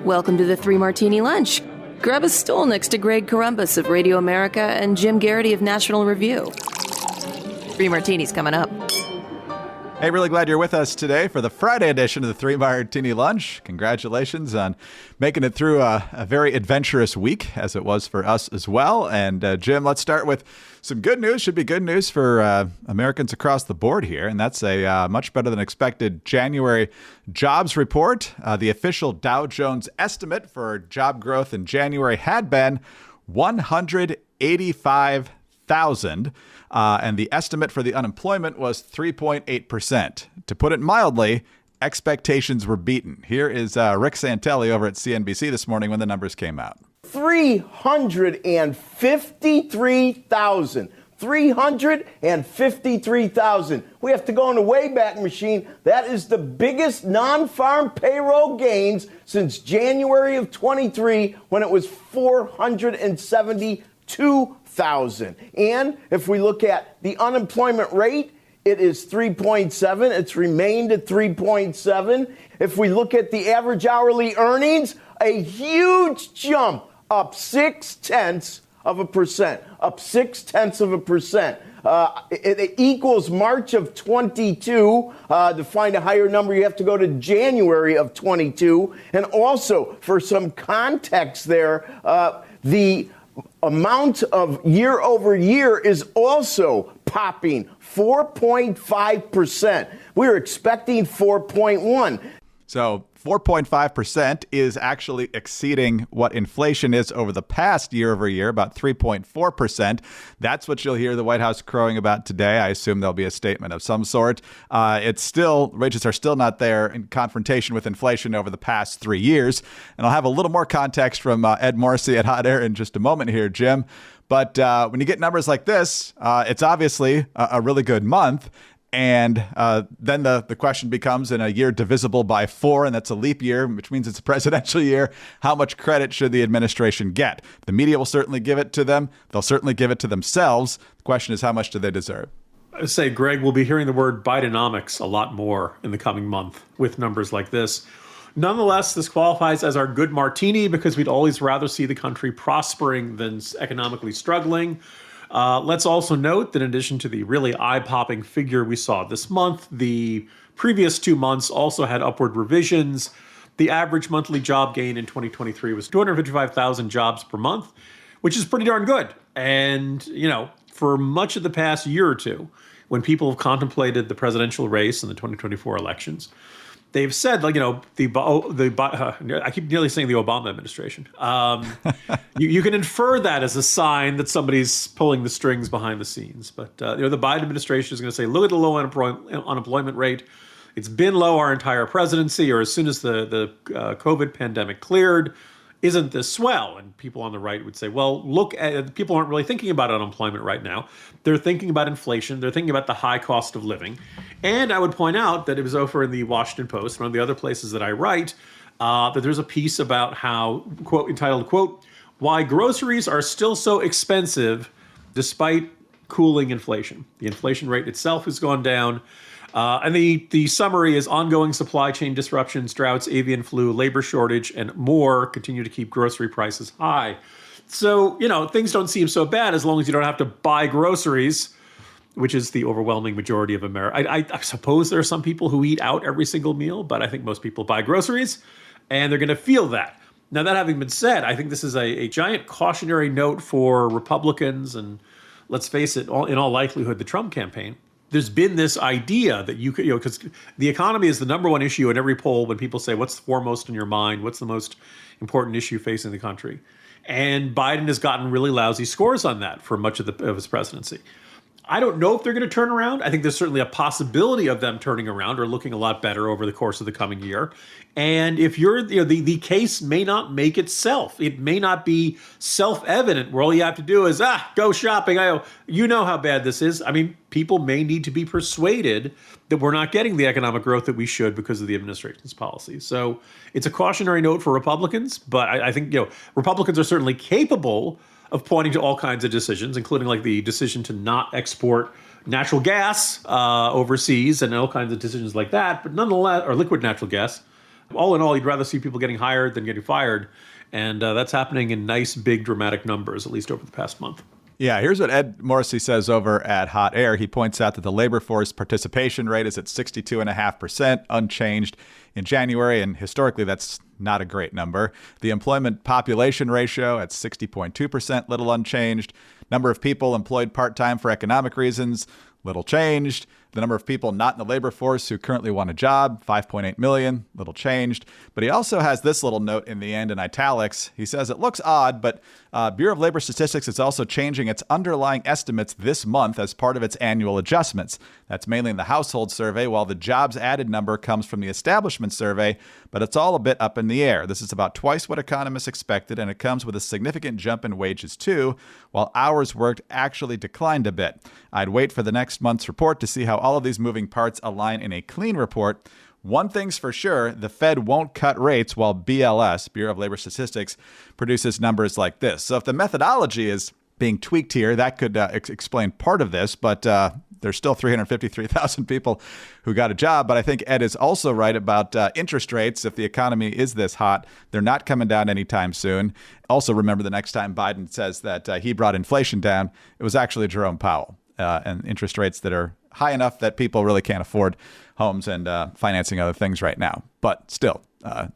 Welcome to the Three Martini Lunch. Grab a stool next to Greg Columbus of Radio America and Jim Garrity of National Review. Three Martinis coming up. Hey, really glad you're with us today for the Friday edition of the Three Martini Lunch. Congratulations on making it through a very adventurous week, as it was for us as well. And Jim, let's start with some good news. Should be good news for Americans across the board here. And that's a much better than expected January jobs report. The official Dow Jones estimate for job growth in January had been 185,000. And the estimate for the unemployment was 3.8%. To put it mildly, expectations were beaten. Here is Rick Santelli over at CNBC this morning when the numbers came out. 353,000. 353,000. We have to go in the Wayback Machine. That is the biggest non-farm payroll gains since January of 23, when it was 472,000. And if we look at the unemployment rate, it is 3.7. It's remained at 3.7. If we look at the average hourly earnings, a huge jump, up 0.6%. Up 0.6%. It equals March of 22. To find a higher number, you have to go to January of 22. And also, for some context there, the amount of year over year is also popping 4.5%. We were expecting 4.1. So 4.5% is actually exceeding what inflation is over the past year over year, about 3.4%. That's what you'll hear the White House crowing about today. I assume there'll be a statement of some sort. Wages are still not there in confrontation with inflation over the past 3 years. And I'll have a little more context from Ed Morrissey at Hot Air in just a moment here, Jim. But when you get numbers like this, it's obviously a really good month. And then the question becomes, in a year divisible by 4, and that's a leap year, which means it's a presidential year, how much credit should the administration get? The media will certainly give it to them. They'll certainly give it to themselves. The question is, how much do they deserve? I would say, Greg, we'll be hearing the word Bidenomics a lot more in the coming month with numbers like this. Nonetheless, this qualifies as our good martini because we'd always rather see the country prospering than economically struggling. Let's also note that in addition to the really eye-popping figure we saw this month, the previous 2 months also had upward revisions. The average monthly job gain in 2023 was 255,000 jobs per month, which is pretty darn good. And, for much of the past year or two, when people have contemplated the presidential race and the 2024 elections, they've said, I keep nearly saying the Obama administration. You can infer that as a sign that somebody's pulling the strings behind the scenes. But the Biden administration is going to say, look at the low unemployment rate. It's been low our entire presidency, or as soon as the COVID pandemic cleared. Isn't this swell? And people on the right would say, well, look, people aren't really thinking about unemployment right now. They're thinking about inflation. They're thinking about the high cost of living. And I would point out that it was over in the Washington Post, one of the other places that I write, that there's a piece about how, entitled, why groceries are still so expensive despite cooling inflation. The inflation rate itself has gone down. And the summary is ongoing supply chain disruptions, droughts, avian flu, labor shortage, and more continue to keep grocery prices high. So, things don't seem so bad as long as you don't have to buy groceries, which is the overwhelming majority of America. I suppose there are some people who eat out every single meal, but I think most people buy groceries, and they're going to feel that. Now, that having been said, I think this is a giant cautionary note for Republicans and, let's face it, in all likelihood, the Trump campaign. There's been this idea that you could, because the economy is the number one issue in every poll when people say, what's foremost in your mind? What's the most important issue facing the country? And Biden has gotten really lousy scores on that for much of his presidency. I don't know if they're going to turn around. I think there's certainly a possibility of them turning around or looking a lot better over the course of the coming year. And if you're, the case may not make itself. It may not be self-evident where all you have to do is, go shopping. You know how bad this is. I mean, people may need to be persuaded that we're not getting the economic growth that we should because of the administration's policies. So it's a cautionary note for Republicans, but I think, Republicans are certainly capable of pointing to all kinds of decisions, including like the decision to not export natural gas overseas and all kinds of decisions like that. But nonetheless, or liquid natural gas. All in all, you'd rather see people getting hired than getting fired. And that's happening in nice, big, dramatic numbers, at least over the past month. Yeah, here's what Ed Morrissey says over at Hot Air. He points out that the labor force participation rate is at 62.5%, unchanged in January, and historically that's not a great number. The employment population ratio at 60.2%, little unchanged. Number of people employed part-time for economic reasons, little changed. The number of people not in the labor force who currently want a job, 5.8 million, little changed. But he also has this little note in the end in italics. He says, it looks odd, but Bureau of Labor Statistics is also changing its underlying estimates this month as part of its annual adjustments. That's mainly in the household survey, while the jobs added number comes from the establishment survey, but it's all a bit up in the air. This is about twice what economists expected, and it comes with a significant jump in wages too, while hours worked actually declined a bit. I'd wait for the next month's report to see how all of these moving parts align in a clean report. One thing's for sure, the Fed won't cut rates while BLS, Bureau of Labor Statistics, produces numbers like this. So if the methodology is being tweaked here, that could explain part of this, but there's still 353,000 people who got a job. But I think Ed is also right about interest rates. If the economy is this hot, they're not coming down anytime soon. Also, remember the next time Biden says that he brought inflation down, it was actually Jerome Powell. And interest rates that are high enough that people really can't afford homes and financing other things right now. But still,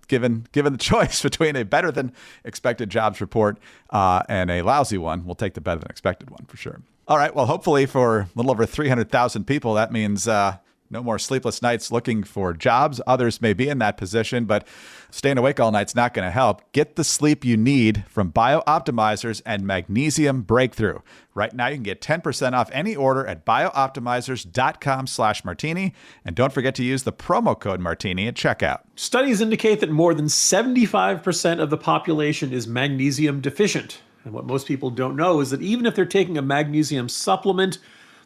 given the choice between a better than expected jobs report and a lousy one, we'll take the better than expected one for sure. All right. Well, hopefully for a little over 300,000 people, that means no more sleepless nights looking for jobs. Others may be in that position, but staying awake all night's not going to help. Get the sleep you need from Biooptimizers and Magnesium Breakthrough. Right now, you can get 10% off any order at biooptimizers.com/martini. And don't forget to use the promo code martini at checkout. Studies indicate that more than 75% of the population is magnesium deficient. And what most people don't know is that even if they're taking a magnesium supplement,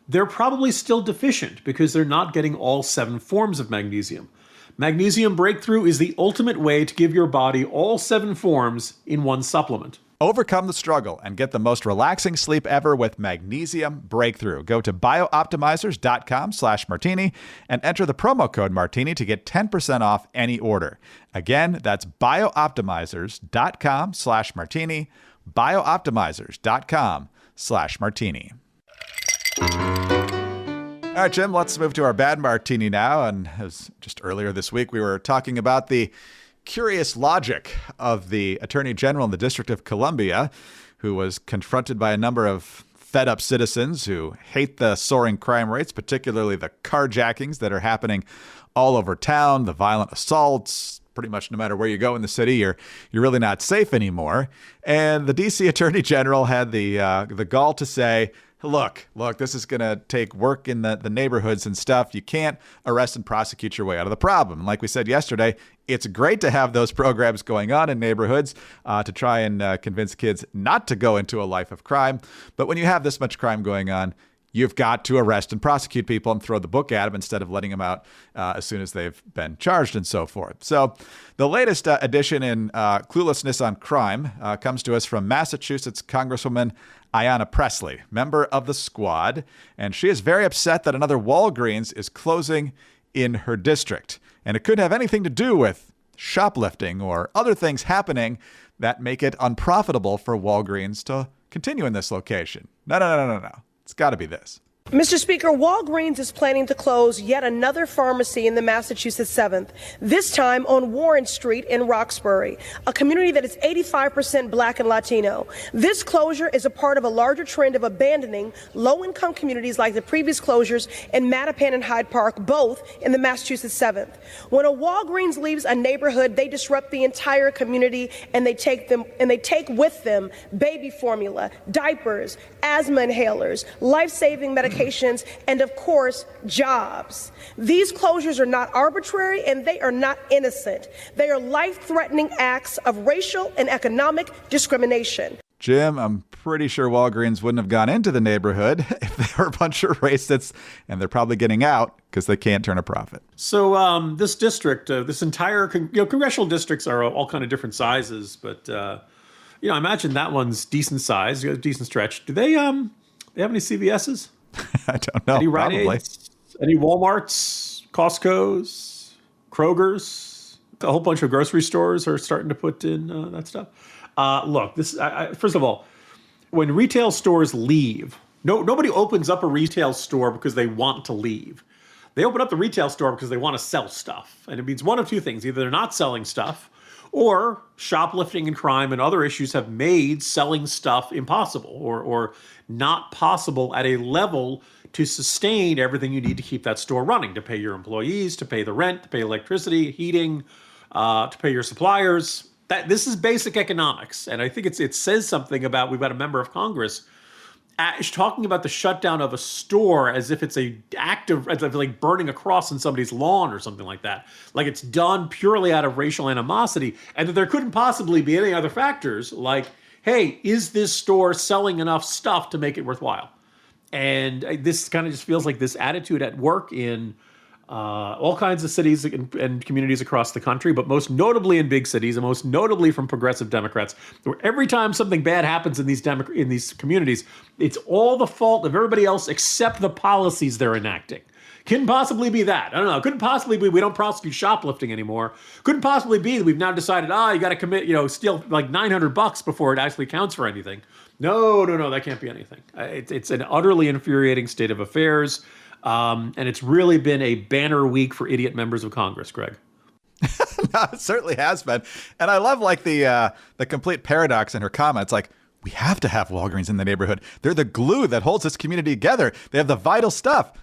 they're probably still deficient because they're not getting all 7 forms of magnesium. Magnesium Breakthrough is the ultimate way to give your body all 7 forms in one supplement. Overcome the struggle and get the most relaxing sleep ever with Magnesium Breakthrough. Go to biooptimizers.com/martini and enter the promo code martini to get 10% off any order. Again, that's biooptimizers.com/martini, biooptimizers.com/martini. All right, Jim, let's move to our bad martini now. And as just earlier this week, we were talking about the curious logic of the Attorney General in the District of Columbia, who was confronted by a number of fed up citizens who hate the soaring crime rates, particularly the carjackings that are happening all over town, the violent assaults. Pretty much no matter where you go in the city, you're really not safe anymore. And the D.C. Attorney General had the gall to say, Look, this is going to take work in the neighborhoods and stuff. You can't arrest and prosecute your way out of the problem. And like we said yesterday, it's great to have those programs going on in neighborhoods to try and convince kids not to go into a life of crime. But when you have this much crime going on, you've got to arrest and prosecute people and throw the book at them instead of letting them out as soon as they've been charged and so forth. So the latest addition in cluelessness on crime comes to us from Massachusetts Congresswoman Ayanna Pressley, member of the Squad, and she is very upset that another Walgreens is closing in her district. And it could have anything to do with shoplifting or other things happening that make it unprofitable for Walgreens to continue in this location. No. It's got to be this. Mr. Speaker, Walgreens is planning to close yet another pharmacy in the Massachusetts 7th, this time on Warren Street in Roxbury, a community that is 85% Black and Latino. This closure is a part of a larger trend of abandoning low-income communities like the previous closures in Mattapan and Hyde Park, both in the Massachusetts 7th. When a Walgreens leaves a neighborhood, they disrupt the entire community, and they take with them baby formula, diapers, asthma inhalers, life-saving medications, and of course, jobs. These closures are not arbitrary and they are not innocent. They are life-threatening acts of racial and economic discrimination. Jim, I'm pretty sure Walgreens wouldn't have gone into the neighborhood if they were a bunch of racists, and they're probably getting out because they can't turn a profit. So this district, this entire, congressional districts are all kind of different sizes, but I imagine that one's decent size, decent stretch. Do they have any CVS's? I don't know. Any Rite probably. Aids? Any Walmarts, Costco's, Kroger's? A whole bunch of grocery stores are starting to put in that stuff. Look, first of all, when retail stores leave, nobody opens up a retail store because they want to leave. They open up the retail store because they want to sell stuff. And it means one of two things. Either they're not selling stuff, or shoplifting and crime and other issues have made selling stuff impossible or not possible at a level to sustain everything you need to keep that store running, to pay your employees, to pay the rent, to pay electricity, heating, to pay your suppliers. This is basic economics. And I think it says something about, we've got a member of Congress talking about the shutdown of a store as if it's like burning a cross in somebody's lawn or something like that. Like it's done purely out of racial animosity, and that there couldn't possibly be any other factors like, hey, is this store selling enough stuff to make it worthwhile? And this kind of just feels like this attitude at work in all kinds of cities and communities across the country, but most notably in big cities, and most notably from progressive Democrats, where every time something bad happens in these communities, it's all the fault of everybody else except the policies they're enacting. Couldn't possibly be that. I don't know. Couldn't possibly be we don't prosecute shoplifting anymore. Couldn't possibly be that we've now decided, you got to commit, steal like $900 before it actually counts for anything. No, that can't be anything. It's an utterly infuriating state of affairs. And it's really been a banner week for idiot members of Congress, Greg. No, it certainly has been. And I love like the complete paradox in her comments. Like, we have to have Walgreens in the neighborhood. They're the glue that holds this community together. They have the vital stuff.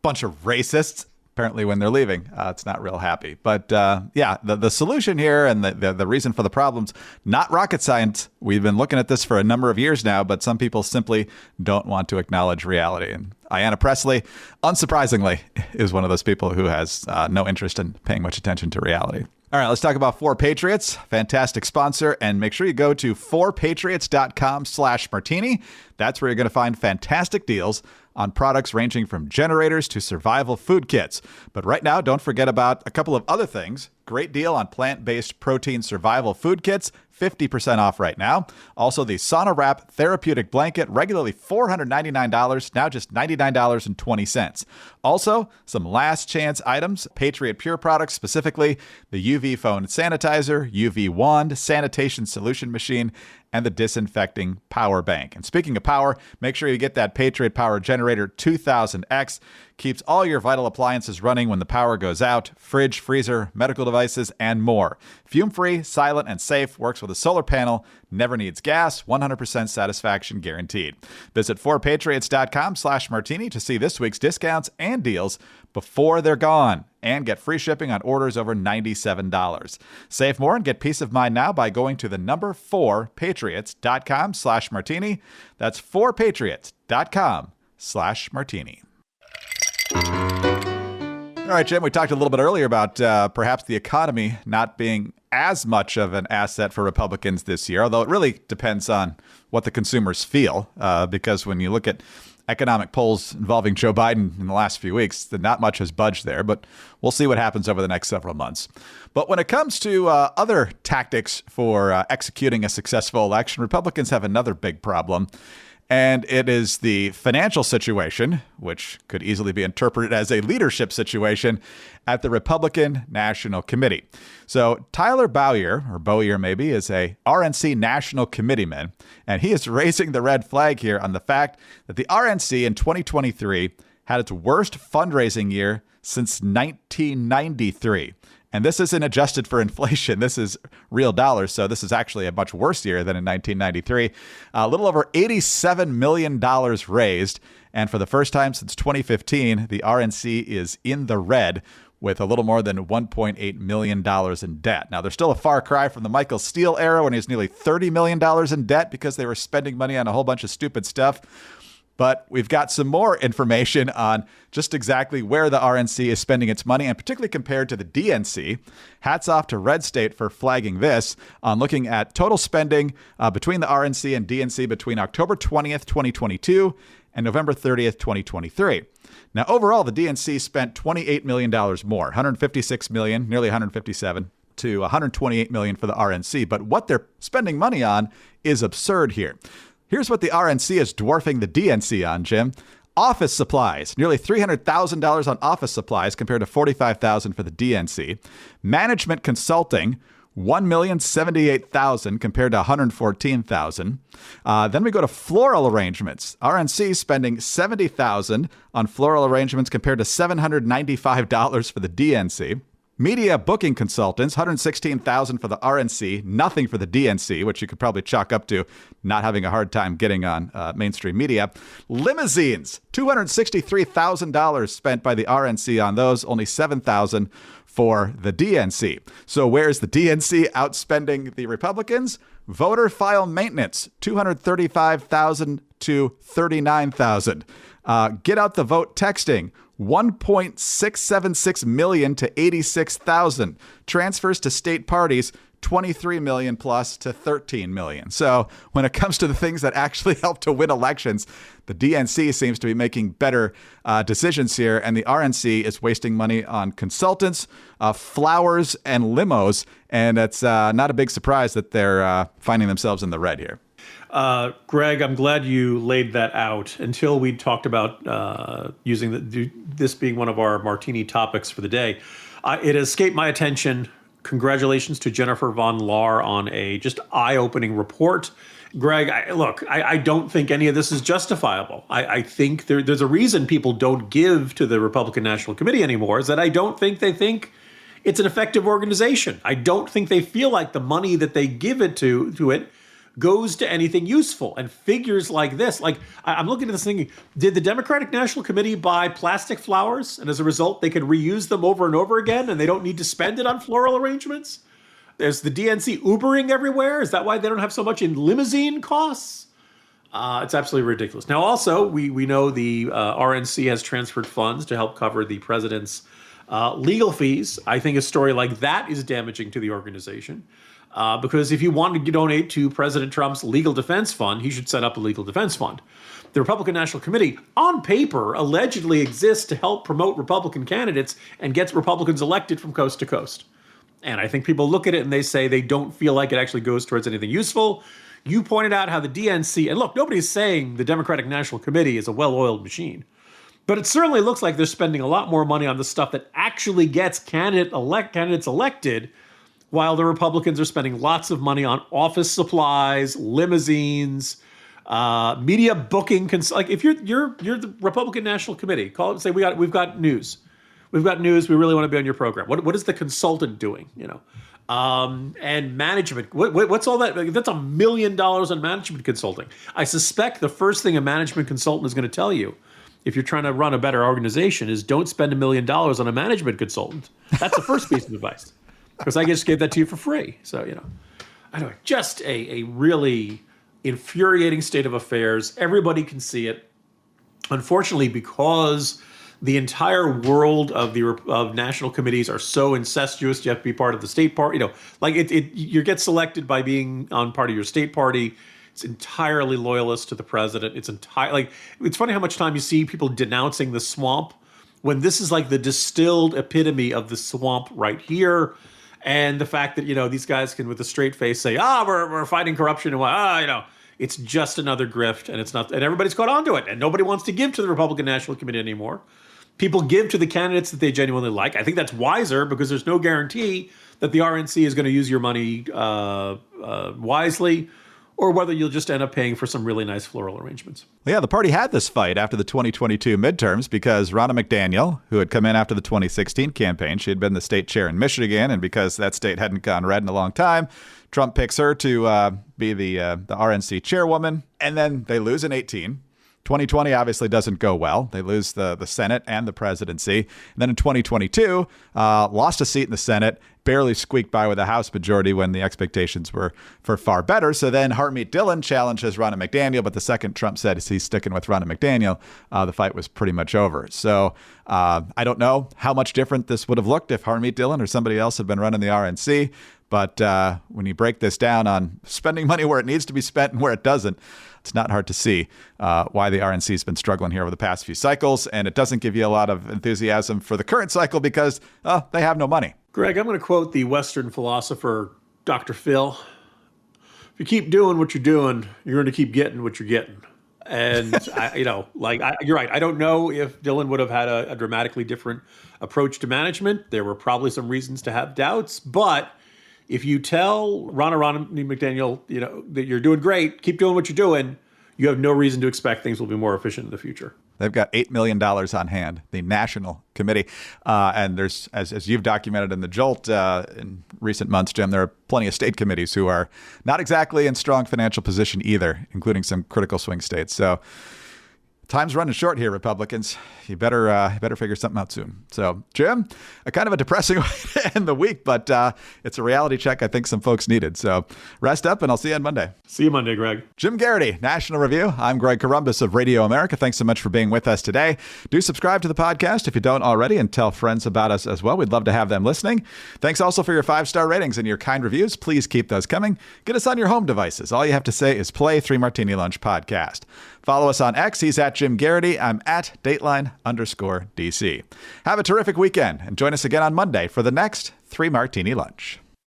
Bunch of racists. Apparently, when they're leaving, it's not real happy. But the solution here and the reason for the problems, not rocket science. We've been looking at this for a number of years now, but some people simply don't want to acknowledge reality. And Ayanna Pressley, unsurprisingly, is one of those people who has no interest in paying much attention to reality. All right, let's talk about 4Patriots, fantastic sponsor, and make sure you go to 4patriots.com/martini. That's where you're going to find fantastic deals on products ranging from generators to survival food kits. But right now, don't forget about a couple of other things. Great deal on plant-based protein survival food kits, 50% off right now. Also, the Sauna Wrap therapeutic blanket, regularly $499, now just $99.20. Also, some last chance items, Patriot Pure products, specifically the UV phone sanitizer, UV wand, sanitation solution machine, and the disinfecting power bank. And speaking of power, make sure you get that Patriot Power Generator 2000X. Keeps all your vital appliances running when the power goes out, fridge, freezer, medical devices, and more. Fume-free, silent, and safe, works with a solar panel, never needs gas, 100% satisfaction guaranteed. Visit 4patriots.com/martini to see this week's discounts and deals before they're gone, and get free shipping on orders over $97. Save more and get peace of mind now by going to the number 4patriots.com/martini. That's 4patriots.com/martini. All right, Jim, we talked a little bit earlier about perhaps the economy not being as much of an asset for Republicans this year, although it really depends on what the consumers feel, because when you look at economic polls involving Joe Biden in the last few weeks, not much has budged there, but we'll see what happens over the next several months. But when it comes to other tactics for executing a successful election, Republicans have another big problem. And it is the financial situation, which could easily be interpreted as a leadership situation at the Republican National Committee. So Tyler Bowyer, or Bowyer maybe, is a RNC National Committeeman, and he is raising the red flag here on the fact that the RNC in 2023 had its worst fundraising year since 1993. And this isn't adjusted for inflation. This is real dollars. So this is actually a much worse year than in 1993. A little over $87 million raised. And for the first time since 2015, the RNC is in the red with a little more than $1.8 million in debt. Now, there's still a far cry from the Michael Steele era when he was nearly $30 million in debt because they were spending money on a whole bunch of stupid stuff. But we've got some more information on just exactly where the RNC is spending its money, and particularly compared to the DNC. Hats off to Red State for flagging this on looking at total spending between the RNC and DNC between October 20th, 2022 and November 30th, 2023. Now, overall, the DNC spent $28 million more, $156 million, nearly $157 to $128 million for the RNC. But what they're spending money on is absurd here. Here's what the RNC is dwarfing the DNC on, Jim. Office supplies, nearly $300,000 on office supplies compared to $45,000 for the DNC. Management consulting, $1,078,000 compared to $114,000. Then we go to floral arrangements. RNC spending $70,000 on floral arrangements compared to $795 for the DNC. Media booking consultants, $116,000 for the RNC, nothing for the DNC, which you could probably chalk up to not having a hard time getting on mainstream media. Limousines, $263,000 spent by the RNC on those, only $7,000 for the DNC. So where's the DNC outspending the Republicans? Voter file maintenance, $235,000 to $39,000. Get out the vote texting, $1.676 million to $86,000. Transfers to state parties, $23 million plus to $13 million. So when it comes to the things that actually help to win elections, the DNC seems to be making better decisions here, and the RNC is wasting money on consultants, flowers, and limos. And it's not a big surprise that they're finding themselves in the red here. Greg, I'm glad you laid that out. Until we talked about using this being one of our martini topics for the day, it escaped my attention. Congratulations to Jennifer Von Lahr on a just eye-opening report. Greg, I don't think any of this is justifiable. I think there's a reason people don't give to the Republican National Committee anymore, is that I don't think they think it's an effective organization. I don't think they feel like the money that they give it to it goes to anything useful. And figures like this, like I'm looking at this thinking, did the Democratic National Committee buy plastic flowers? And as a result, they can reuse them over and over again and they don't need to spend it on floral arrangements? There's the DNC Ubering everywhere. Is that why they don't have so much in limousine costs? It's absolutely ridiculous. Now, also, we know the RNC has transferred funds to help cover the president's legal fees. I think a story like that is damaging to the organization. Because if you wanted to donate to President Trump's legal defense fund, he should set up a legal defense fund. The Republican National Committee, on paper, allegedly exists to help promote Republican candidates and gets Republicans elected from coast to coast. And I think people look at it and they say they don't feel like it actually goes towards anything useful. You pointed out how the DNC, and look, nobody's saying the Democratic National Committee is a well-oiled machine. But it certainly looks like they're spending a lot more money on the stuff that actually gets candidates elected, while the Republicans are spending lots of money on office supplies, limousines, media booking. Like if you're the Republican National Committee, call it and say we've got news, we really want to be on your program. What is the consultant doing? And management. What's all that? That's $1 million on management consulting. I suspect the first thing a management consultant is going to tell you, if you're trying to run a better organization, is don't spend $1 million on a management consultant. That's the first piece of advice. Because I just gave that to you for free. So, anyway, just a really infuriating state of affairs. Everybody can see it. Unfortunately, because the entire world of national committees are so incestuous, you have to be part of the state party. You get selected by being on part of your state party. It's entirely loyalist to the president. It's funny how much time you see people denouncing the swamp when this is like the distilled epitome of the swamp right here. And the fact that, these guys can with a straight face say, we're fighting corruption and it's just another grift and it's not, and everybody's caught on to it and nobody wants to give to the Republican National Committee anymore. People give to the candidates that they genuinely like. I think that's wiser because there's no guarantee that the RNC is going to use your money wisely, or whether you'll just end up paying for some really nice floral arrangements. Well, yeah, the party had this fight after the 2022 midterms because Rona McDaniel, who had come in after the 2016 campaign, she had been the state chair in Michigan, and because that state hadn't gone red in a long time, Trump picks her to be the RNC chairwoman, and then they lose in 2018. 2020 obviously doesn't go well. They lose the Senate and the presidency. And then in 2022, lost a seat in the Senate, barely squeaked by with a House majority when the expectations were for far better. So then Harmeet Dillon challenges Rona McDaniel, but the second Trump said he's sticking with Rona McDaniel, the fight was pretty much over. So I don't know how much different this would have looked if Harmeet Dillon or somebody else had been running the RNC. But when you break this down on spending money where it needs to be spent and where it doesn't, it's not hard to see why the RNC has been struggling here over the past few cycles. And it doesn't give you a lot of enthusiasm for the current cycle because they have no money. Greg, I'm going to quote the Western philosopher, Dr. Phil. If you keep doing what you're doing, you're going to keep getting what you're getting. And, you're right. I don't know if Dylan would have had a dramatically different approach to management. There were probably some reasons to have doubts. But if you tell Rona McDaniel, that you're doing great, keep doing what you're doing, you have no reason to expect things will be more efficient in the future. They've got $8 million on hand, the National Committee. And there's, as you've documented in the Jolt in recent months, Jim, there are plenty of state committees who are not exactly in strong financial position either, including some critical swing states. So time's running short here, Republicans. You better figure something out soon. So, Jim, a kind of a depressing way to end the week, but it's a reality check I think some folks needed. So rest up, and I'll see you on Monday. See you Monday, Greg. Jim Garrity, National Review. I'm Greg Corombos of Radio America. Thanks so much for being with us today. Do subscribe to the podcast if you don't already, and tell friends about us as well. We'd love to have them listening. Thanks also for your 5-star ratings and your kind reviews. Please keep those coming. Get us on your home devices. All you have to say is play 3 Martini Lunch podcast. Follow us on X. He's at Jim Garrity. I'm at Dateline_DC. Have a terrific weekend and join us again on Monday for the next 3 Martini Lunch.